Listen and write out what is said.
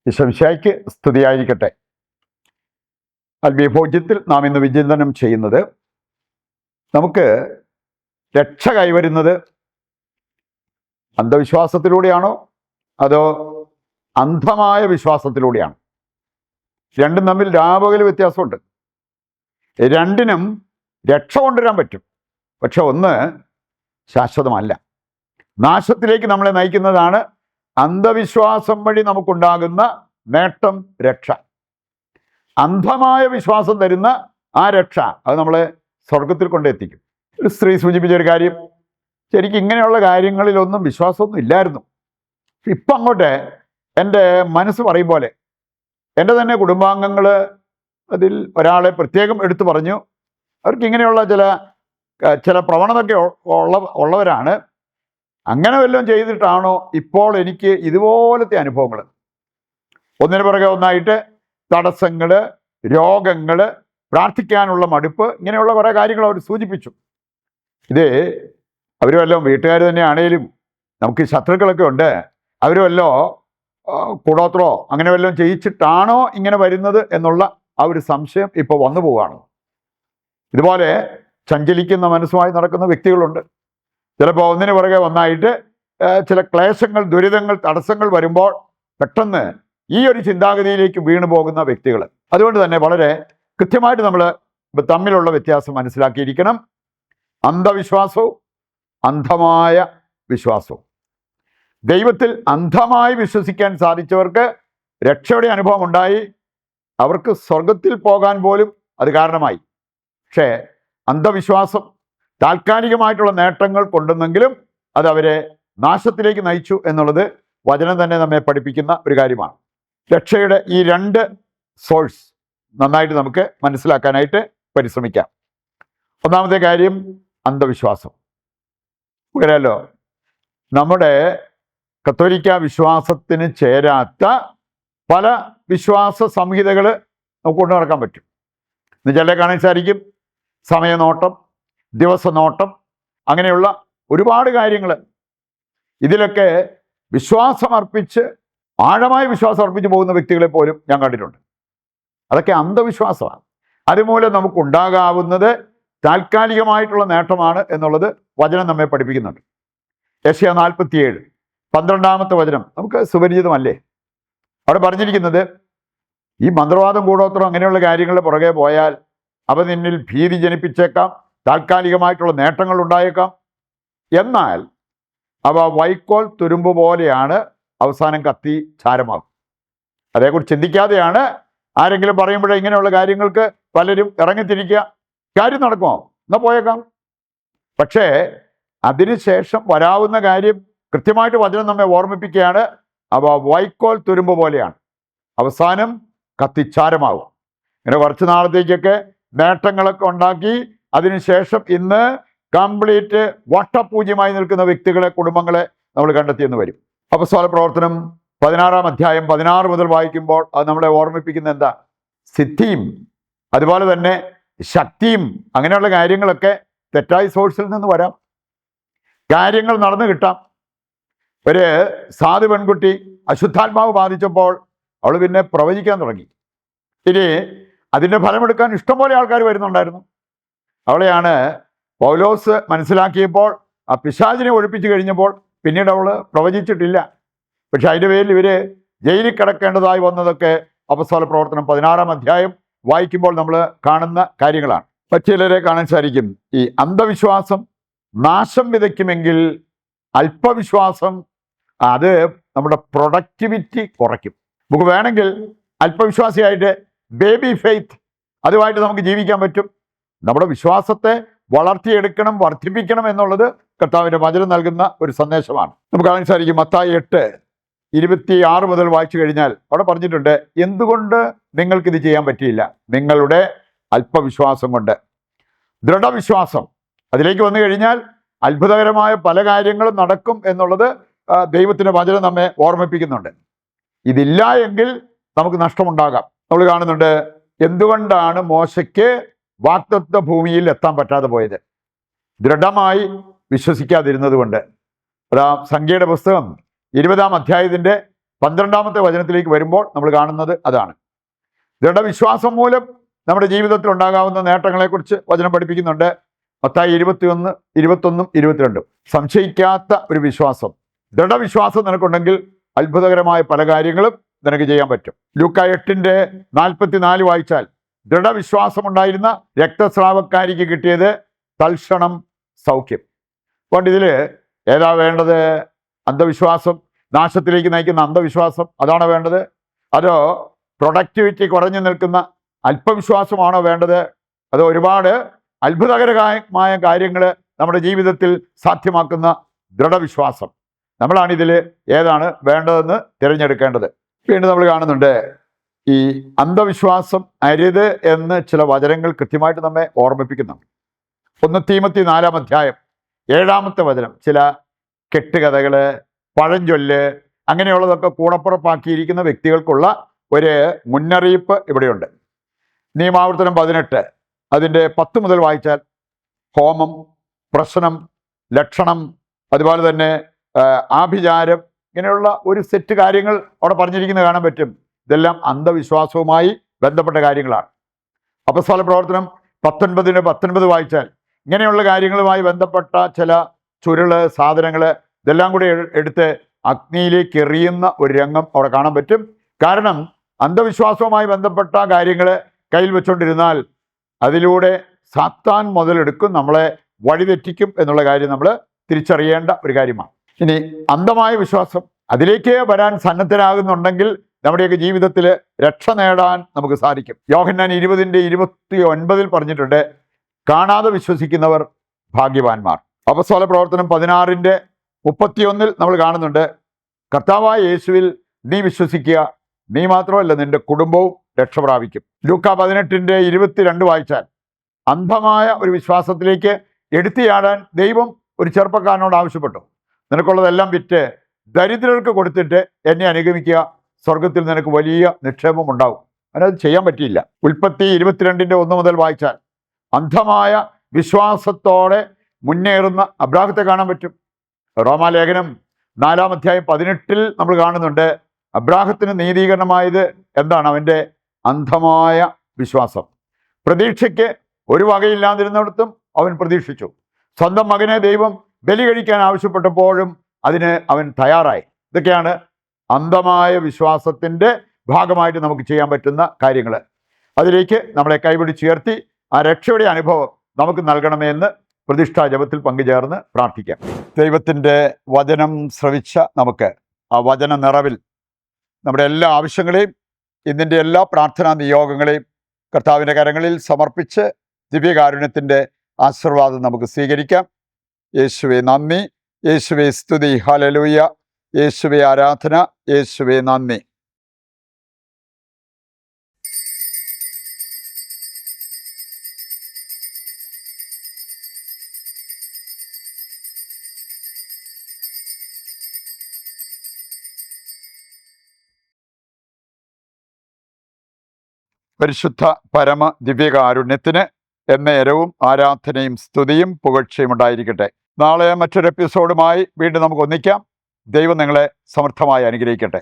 ഈശോമിശിഹായ്ക്ക് സ്തുതിയായിരിക്കട്ടെ. ആത്മീയഭോജ്യത്തിൽ നാം ഇന്ന് വിചിന്തനം ചെയ്യുന്നത് നമുക്ക് രക്ഷ കൈവരുന്നത് അന്ധവിശ്വാസത്തിലൂടെയാണോ അതോ അന്ധമായ വിശ്വാസത്തിലൂടെയാണോ? രണ്ടും തമ്മിൽ രാപകൽ വ്യത്യാസമുണ്ട്. രണ്ടിനും രക്ഷ കൊണ്ടുവരാൻ പറ്റും, പക്ഷെ ഒന്ന് ശാശ്വതമല്ല. നാശത്തിലേക്ക് നമ്മളെ നയിക്കുന്നതാണ് അന്ധവിശ്വാസം വഴി നമുക്കുണ്ടാകുന്ന നേട്ടം, രക്ഷ. അന്ധമായ വിശ്വാസം തരുന്ന ആ രക്ഷ അത് നമ്മളെ സ്വർഗത്തിൽ കൊണ്ടെത്തിക്കും. ഒരു സ്ത്രീ സൂചിപ്പിച്ച ഒരു കാര്യം, ശരിക്കും ഇങ്ങനെയുള്ള കാര്യങ്ങളിലൊന്നും വിശ്വാസമൊന്നും ഇല്ലായിരുന്നു. ഇപ്പം അങ്ങോട്ട് എൻ്റെ മനസ്സ് പറയും പോലെ എൻ്റെ തന്നെ കുടുംബാംഗങ്ങൾ അതിൽ ഒരാളെ പ്രത്യേകം എടുത്തു പറഞ്ഞു. അവർക്ക് ഇങ്ങനെയുള്ള ചില പ്രവണതയൊക്കെ ഉള്ളവരാണ്. അങ്ങനെ വല്ലതും ചെയ്തിട്ടാണോ ഇപ്പോൾ എനിക്ക് ഇതുപോലത്തെ അനുഭവങ്ങൾ, ഒന്നിനു പുറകെ ഒന്നായിട്ട് തടസ്സങ്ങൾ, രോഗങ്ങൾ, പ്രാർത്ഥിക്കാനുള്ള മടുപ്പ്, ഇങ്ങനെയുള്ള കുറേ കാര്യങ്ങൾ അവർ സൂചിപ്പിച്ചു. ഇത് അവർ വല്ലതും വീട്ടുകാർ തന്നെ ആണേലും നമുക്ക് ശത്രുക്കളൊക്കെ ഉണ്ട്, അവർ വല്ലോ കൂടോത്രോ അങ്ങനെ വല്ലതും ചെയ്യിച്ചിട്ടാണോ ഇങ്ങനെ വരുന്നത് എന്നുള്ള ആ ഒരു സംശയം ഇപ്പോൾ വന്നു പോവുകയാണ്. ഇതുപോലെ ചഞ്ചലിക്കുന്ന മനസ്സുമായി നടക്കുന്ന വ്യക്തികളുണ്ട്. ചിലപ്പോൾ ഒന്നിനു പുറകെ ഒന്നായിട്ട് ചില ക്ലേശങ്ങൾ, ദുരിതങ്ങൾ, തടസ്സങ്ങൾ വരുമ്പോൾ പെട്ടെന്ന് ഈ ഒരു ചിന്താഗതിയിലേക്ക് വീണു പോകുന്ന വ്യക്തികൾ. അതുകൊണ്ട് തന്നെ വളരെ കൃത്യമായിട്ട് നമ്മൾ തമ്മിലുള്ള വ്യത്യാസം മനസ്സിലാക്കിയിരിക്കണം. അന്ധവിശ്വാസവും അന്ധമായ വിശ്വാസവും. ദൈവത്തിൽ അന്ധമായി വിശ്വസിക്കാൻ സാധിച്ചവർക്ക് രക്ഷയുടെ അനുഭവം ഉണ്ടായി, അവർക്ക് സ്വർഗത്തിൽ പോകാൻ പോലും അത് കാരണമായി. പക്ഷേ അന്ധവിശ്വാസം താൽക്കാലികമായിട്ടുള്ള നേട്ടങ്ങൾ കൊണ്ടുവന്നെങ്കിലും അത് അവരെ നാശത്തിലേക്ക് നയിച്ചു എന്നുള്ളത് വചനം തന്നെ നമ്മെ പഠിപ്പിക്കുന്ന ഒരു കാര്യമാണ്. രക്ഷയുടെ ഈ രണ്ട് സോഴ്സ് നന്നായിട്ട് നമുക്ക് മനസ്സിലാക്കാനായിട്ട് പരിശ്രമിക്കാം. ഒന്നാമത്തെ കാര്യം അന്ധവിശ്വാസം. അറിയാലോ, നമ്മുടെ കത്തോലിക്ക വിശ്വാസത്തിന് ചേരാത്ത പല വിശ്വാസ സംഹിതകൾ നമുക്ക് കൊണ്ടു നടക്കാൻ പറ്റും. എന്നുവെച്ചാൽ കാണാൻ സാധിക്കും സമയനോട്ടം, ദിവസനോട്ടം, അങ്ങനെയുള്ള ഒരുപാട് കാര്യങ്ങൾ. ഇതിലൊക്കെ വിശ്വാസമർപ്പിച്ച്, ആഴമായ വിശ്വാസം അർപ്പിച്ച് പോകുന്ന വ്യക്തികളെ പോലും ഞാൻ കണ്ടിട്ടുണ്ട്. അതൊക്കെ അന്ധവിശ്വാസമാണ്. അതുമൂലം നമുക്കുണ്ടാകാവുന്നത് താൽക്കാലികമായിട്ടുള്ള നേട്ടമാണ് എന്നുള്ളത് വചനം നമ്മെ പഠിപ്പിക്കുന്നുണ്ട്. യെശയ്യാ 47 12 വചനം നമുക്ക് സുപരിചിതമല്ലേ? അവിടെ പറഞ്ഞിരിക്കുന്നത്, ഈ മന്ത്രവാദം, കൂടോത്രം അങ്ങനെയുള്ള കാര്യങ്ങളുടെ പുറകെ പോയാൽ അവ നിന്നിൽ ഭീതി ജനിപ്പിച്ചേക്കാം, താൽക്കാലികമായിട്ടുള്ള നേട്ടങ്ങൾ ഉണ്ടായേക്കാം, എന്നാൽ അവ വൈക്കോൽ തുരുമ്പ് പോലെയാണ്, അവസാനം കത്തി ചാരമാകും. അതേക്കുറിച്ച് ചിന്തിക്കാതെയാണ് ആരെങ്കിലും പറയുമ്പോഴേ ഇങ്ങനെയുള്ള കാര്യങ്ങൾക്ക് പലരും ഇറങ്ങിത്തിരിക്കുക. കാര്യം നടക്കുമോ? എന്നാൽ പോയേക്കാം. പക്ഷേ അതിനുശേഷം വരാവുന്ന കാര്യം കൃത്യമായിട്ട് വചനം നമ്മെ ഓർമ്മിപ്പിക്കുകയാണ്. അവ വൈക്കോൽ തുരുമ്പ് പോലെയാണ്, അവസാനം കത്തിച്ചാരമാകും. ഇങ്ങനെ കുറച്ച് നാളത്തേക്കൊക്കെ നേട്ടങ്ങളൊക്കെ ഉണ്ടാക്കി അതിനുശേഷം ഇന്ന് കംപ്ലീറ്റ് വട്ടപൂജ്യമായി നിൽക്കുന്ന വ്യക്തികളെ, കുടുംബങ്ങളെ നമ്മൾ കണ്ടെത്തിയെന്ന് വരും. അപ്പോസ്തല പ്രവർത്തനം 16 16 മുതൽ വായിക്കുമ്പോൾ അത് നമ്മളെ ഓർമ്മിപ്പിക്കുന്ന എന്താ? സിദ്ധിയും അതുപോലെ തന്നെ ശക്തിയും അങ്ങനെയുള്ള കാര്യങ്ങളൊക്കെ തെറ്റായ സോഴ്സിൽ നിന്ന് വരാം. കാര്യങ്ങൾ നടന്നു കിട്ടാം. ഒരു സാധു പെൺകുട്ടി അശുദ്ധാത്മാവ് ബാധിച്ചപ്പോൾ അവൾ പിന്നെ പ്രവചിക്കാൻ തുടങ്ങി. ഇനി അതിൻ്റെ ഫലമെടുക്കാൻ ഇഷ്ടംപോലെ ആൾക്കാർ വരുന്നുണ്ടായിരുന്നു. അവളെയാണ് പൗലോസ് മനസ്സിലാക്കിയപ്പോൾ ആ പിശാചിനെ ഒഴിപ്പിച്ചു കഴിഞ്ഞപ്പോൾ പിന്നീട് അവൾ പ്രവചിച്ചിട്ടില്ല. പക്ഷെ അതിൻ്റെ പേരിൽ ഇവർ ജയിലിൽ കിടക്കേണ്ടതായി വന്നതൊക്കെ അപ്പോസ്തല പ്രവർത്തനം 16 വായിക്കുമ്പോൾ നമ്മൾ കാണുന്ന കാര്യങ്ങളാണ്. മറ്റു ചിലരെ കാണാൻ സാധിക്കും, ഈ അന്ധവിശ്വാസം നാശം വിതയ്ക്കുമെങ്കിൽ അല്പവിശ്വാസം അത് നമ്മുടെ പ്രൊഡക്ടിവിറ്റി കുറയ്ക്കും. നമുക്ക് വേണമെങ്കിൽ അല്പവിശ്വാസിയായിട്ട് ബേബി ഫെയ്ത്ത് അതുമായിട്ട് നമുക്ക് ജീവിക്കാൻ പറ്റും. നമ്മുടെ വിശ്വാസത്തെ വളർത്തിയെടുക്കണം, വർദ്ധിപ്പിക്കണം എന്നുള്ളത് കർത്താവിൻ്റെ വചനം നൽകുന്ന ഒരു സന്ദേശമാണ്. നമുക്ക് കാണാൻ സാധിക്കും മത്തായി 8:26 മുതൽ വായിച്ചു കഴിഞ്ഞാൽ അവിടെ പറഞ്ഞിട്ടുണ്ട്, എന്തുകൊണ്ട് നിങ്ങൾക്കിത് ചെയ്യാൻ പറ്റിയില്ല? നിങ്ങളുടെ അല്പവിശ്വാസം കൊണ്ട്. ദൃഢവിശ്വാസം അതിലേക്ക് വന്നു കഴിഞ്ഞാൽ അത്ഭുതകരമായ പല കാര്യങ്ങളും നടക്കും എന്നുള്ളത് ദൈവത്തിൻ്റെ വചനം നമ്മെ ഓർമ്മിപ്പിക്കുന്നുണ്ട്. ഇതില്ല എങ്കിൽ നമുക്ക് നഷ്ടമുണ്ടാകാം. നമ്മൾ കാണുന്നുണ്ട്, എന്തുകൊണ്ടാണ് മോശയ്ക്ക് വാഗ്ദത്ത ഭൂമിയിൽ എത്താൻ പറ്റാതെ പോയത്? ദൃഢമായി വിശ്വസിക്കാതിരുന്നത് കൊണ്ട്. സംഖ്യയുടെ പുസ്തകം 20 12-ാമത്തെ വചനത്തിലേക്ക് വരുമ്പോൾ നമ്മൾ കാണുന്നത് അതാണ്. ദൃഢവിശ്വാസം മൂലം നമ്മുടെ ജീവിതത്തിൽ ഉണ്ടാകാവുന്ന നേട്ടങ്ങളെക്കുറിച്ച് വചനം പഠിപ്പിക്കുന്നുണ്ട്. മത്തായി 21, 21, 22. സംശയിക്കാത്ത ഒരു വിശ്വാസം, ദൃഢവിശ്വാസം നിനക്കുണ്ടെങ്കിൽ അത്ഭുതകരമായ പല കാര്യങ്ങളും നിനക്ക് ചെയ്യാൻ പറ്റും. ലൂക്ക 8:44 വായിച്ചാൽ ദൃഢവിശ്വാസമുണ്ടായിരുന്ന രക്തസ്രാവക്കാരിക്ക് കിട്ടിയത് തൽക്ഷണം സൗഖ്യം. അതുകൊണ്ട് ഇതിൽ ഏതാ വേണ്ടത്? അന്ധവിശ്വാസം, നാശത്തിലേക്ക് നയിക്കുന്ന അന്ധവിശ്വാസം അതാണോ വേണ്ടത്? അതോ പ്രൊഡക്ടിവിറ്റി കുറഞ്ഞു നിൽക്കുന്ന അല്പവിശ്വാസമാണോ വേണ്ടത്? അതോ ഒരുപാട് അത്ഭുതകരമായ കാര്യങ്ങൾ നമ്മുടെ ജീവിതത്തിൽ സാധ്യമാക്കുന്ന ദൃഢവിശ്വാസം? നമ്മളാണിതിൽ ഏതാണ് വേണ്ടതെന്ന് തിരഞ്ഞെടുക്കേണ്ടത്. വീണ്ടും നമ്മൾ കാണുന്നുണ്ട് ഈ അന്ധവിശ്വാസം അരുത് എന്ന് ചില വചനങ്ങൾ കൃത്യമായിട്ട് നമ്മെ ഓർമ്മിപ്പിക്കുന്നുണ്ട്. 1 തീമോത്തി 4-ാം-7 വചനം ചില കെട്ടുകഥകൾ, പഴഞ്ചൊല്ല് അങ്ങനെയുള്ളതൊക്കെ കൂടപ്പുറപ്പാക്കിയിരിക്കുന്ന വ്യക്തികൾക്കുള്ള ഒരു മുന്നറിയിപ്പ് ഇവിടെയുണ്ട്. നിയമാവർത്തനം 18 അതിൻ്റെ 10 മുതൽ വായിച്ചാൽ ഹോമം, പ്രശ്നം, ലക്ഷണം, അതുപോലെ തന്നെ ആഭിചാരം, ഇങ്ങനെയുള്ള ഒരു സെറ്റ് കാര്യങ്ങൾ അവിടെ പറഞ്ഞിരിക്കുന്നത് കാണാൻ പറ്റും. ഇതെല്ലാം അന്ധവിശ്വാസവുമായി ബന്ധപ്പെട്ട കാര്യങ്ങളാണ്. അപ്പോസ്തല പ്രവർത്തനം 19:19 വായിച്ചാൽ ഇങ്ങനെയുള്ള കാര്യങ്ങളുമായി ബന്ധപ്പെട്ട ചില ചുരുള്, സാധനങ്ങൾ ഇതെല്ലാം കൂടി എടുത്ത് അഗ്നിയിലേക്ക് എറിയുന്ന ഒരു രംഗം അവിടെ കാണാൻ പറ്റും. കാരണം അന്ധവിശ്വാസവുമായി ബന്ധപ്പെട്ട കാര്യങ്ങൾ കയ്യിൽ വെച്ചുകൊണ്ടിരുന്നാൽ അതിലൂടെ സാത്താൻ മുതലെടുക്കും, നമ്മളെ വഴിതെറ്റിക്കും എന്നുള്ള കാര്യം നമ്മൾ തിരിച്ചറിയേണ്ട ഒരു കാര്യമാണ്. ഇനി അന്ധമായ വിശ്വാസം, അതിലേക്ക് വരാൻ സന്നദ്ധരാകുന്നുണ്ടെങ്കിൽ നമ്മുടെയൊക്കെ ജീവിതത്തിൽ രക്ഷ നേടാൻ നമുക്ക് സാധിക്കും. യോഹന്നാൻ 20:29 പറഞ്ഞിട്ടുണ്ട്, കാണാതെ വിശ്വസിക്കുന്നവർ ഭാഗ്യവാന്മാർ. അപ്പോസ്തല പ്രവർത്തനം 16:31 നമ്മൾ കാണുന്നുണ്ട്, കർത്താവായ യേശുവിൽ നീ വിശ്വസിക്കുക, നീ മാത്രമല്ല നിന്റെ കുടുംബവും രക്ഷ പ്രാപിക്കും. ലൂക്ക 18:22 വായിച്ചാൽ അന്ധമായ ഒരു വിശ്വാസത്തിലേക്ക് എടുത്തിയാടാൻ ദൈവം ഒരു ചെറുപ്പക്കാരനോട് ആവശ്യപ്പെട്ടു. നിനക്കുള്ളതെല്ലാം വിറ്റ് ദരിദ്രർക്ക് കൊടുത്തിട്ട് എന്നെ അനുഗമിക്കുക, സ്വർഗത്തിൽ നിനക്ക് വലിയ നിക്ഷേപം ഉണ്ടാവും. അതിനത് ചെയ്യാൻ പറ്റിയില്ല. ഉൽപ്പത്തി 22:1 മുതൽ വായിച്ചാൽ അന്ധമായ വിശ്വാസത്തോടെ മുന്നേറുന്ന അബ്രാഹത്തെ കാണാൻ പറ്റും. റോമാലേഖനം 4-ാം-18 നമ്മൾ കാണുന്നുണ്ട്, അബ്രാഹത്തിന് നീതീകരണമായത് എന്താണ്? അവൻ്റെ അന്ധമായ വിശ്വാസം. പ്രതീക്ഷയ്ക്ക് ഒരു വകയില്ലാതിരുന്നിടത്തും അവൻ പ്രതീക്ഷിച്ചു. സ്വന്തം മകനെ ദൈവം ബലി കഴിക്കാൻ ആവശ്യപ്പെട്ടപ്പോഴും അതിന് അവൻ തയ്യാറായി. ഇതൊക്കെയാണ് അന്ധമായ വിശ്വാസത്തിൻ്റെ ഭാഗമായിട്ട് നമുക്ക് ചെയ്യാൻ പറ്റുന്ന കാര്യങ്ങൾ. അതിലേക്ക് നമ്മളെ കൈപിടിച്ചുയർത്തി ആ രക്ഷയുടെ അനുഭവം നമുക്ക് നൽകണമെന്ന് പ്രതിഷ്ഠാ ജപത്തിൽ പങ്കുചേർന്ന് പ്രാർത്ഥിക്കാം. ദൈവത്തിൻ്റെ വചനം ശ്രവിച്ച നമുക്ക് ആ വചന നിറവിൽ നമ്മുടെ എല്ലാ ആവശ്യങ്ങളെയും ഇതിൻ്റെ എല്ലാ പ്രാർത്ഥനാ നിയോഗങ്ങളെയും കർത്താവിൻ്റെ കരങ്ങളിൽ സമർപ്പിച്ച് ദിവ്യകാരുണ്യത്തിൻ്റെ ആശീർവാദം നമുക്ക് സ്വീകരിക്കാം. യേശുവേ നന്ദി, യേശുവേ സ്തുതി, ഹല്ലേലൂയ, യേശുവേ ആരാധന, യേശുവേ നന്ദി. പരിശുദ്ധ പരമ ദിവ്യകാരുണ്യത്തിന് എന്നേരവും ആരാധനയും സ്തുതിയും പുകഴ്ചയും ഉണ്ടായിരിക്കട്ടെ. നാളെ മറ്റൊരു എപ്പിസോഡുമായി വീണ്ടും നമുക്ക് ഒന്നിക്കാം. ദൈവം നിങ്ങളെ സമർത്ഥമായി അനുഗ്രഹിക്കട്ടെ.